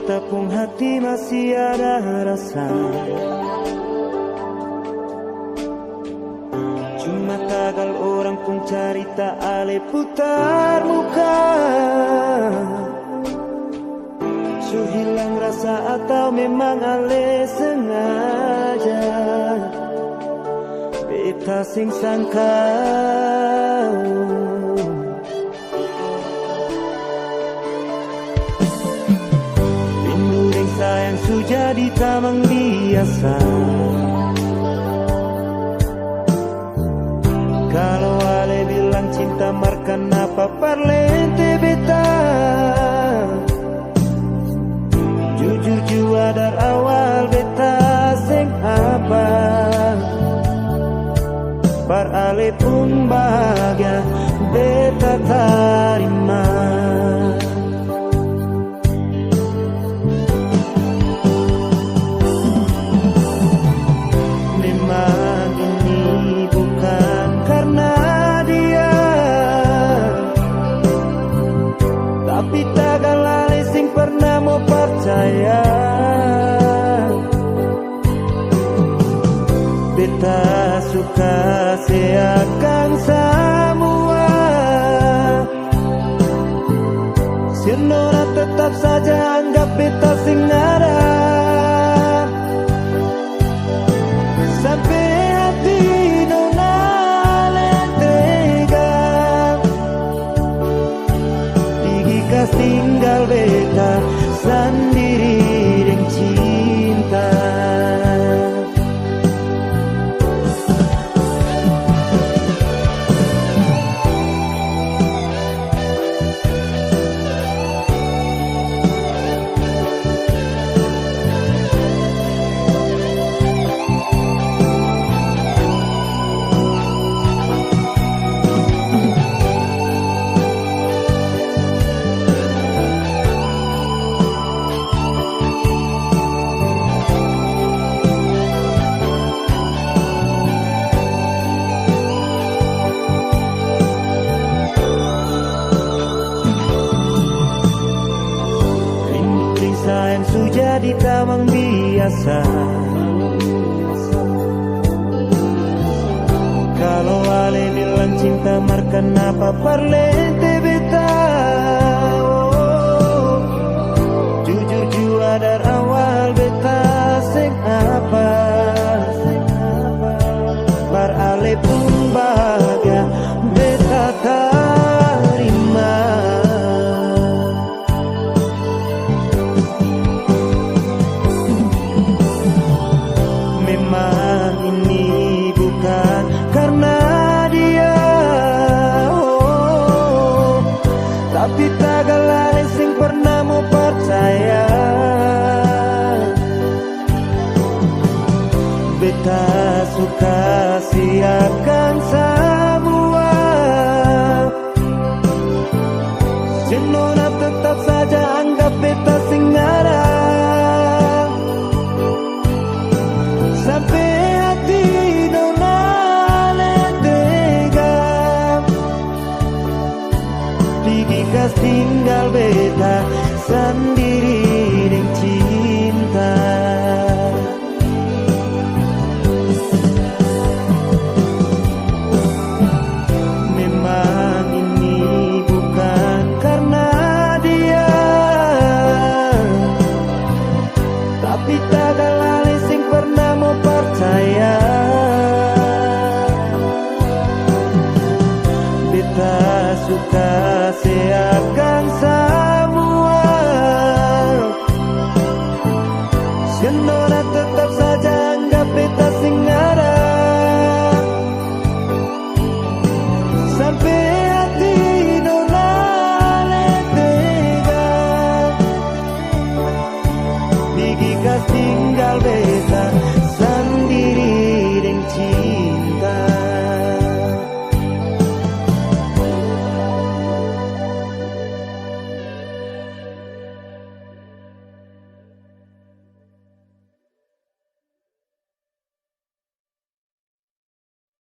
Tepung hati masih ada rasa, cuma tagal orang pun cerita ale putar muka. Su hilang rasa atau memang ale sengaja, beta sing sangka. Sayang su jadi tamang biasa. Kalau ale bilang cinta markan apa parlente beta, jujur jua dari awal beta sing apa. Par ale pun bahagia beta tarima. Tapi tagal ale sing pernah mau percaya, beta suka seakan semua. Sirnona tetap saja anggap beta sing ada, sampai hati nona tega. Digikas tinggal beta sendiri dengan cinta. Sayang su jadi tamang biasa. Kalau ale bilang cinta markan apa parlente beta, jujur jua dari awal beta sing apa. Par ale pun bahagia beta tarima. Memang ini bukan karena dia, tapi tagal ale sing pernah mau percaya. Beta suka siapkan semua. Jenona tetap saja anggap beta sing ada, sampai hati nona tega. Digikas tinggal beta sendiri dengan cinta. Memang ini bukan karena dia, tapi tagal ale sing pernah mau percaya. Beta suka seakan semua. Senona tetap saja anggap beta sing ada, sampai hati nona tega. Digikas tinggal beta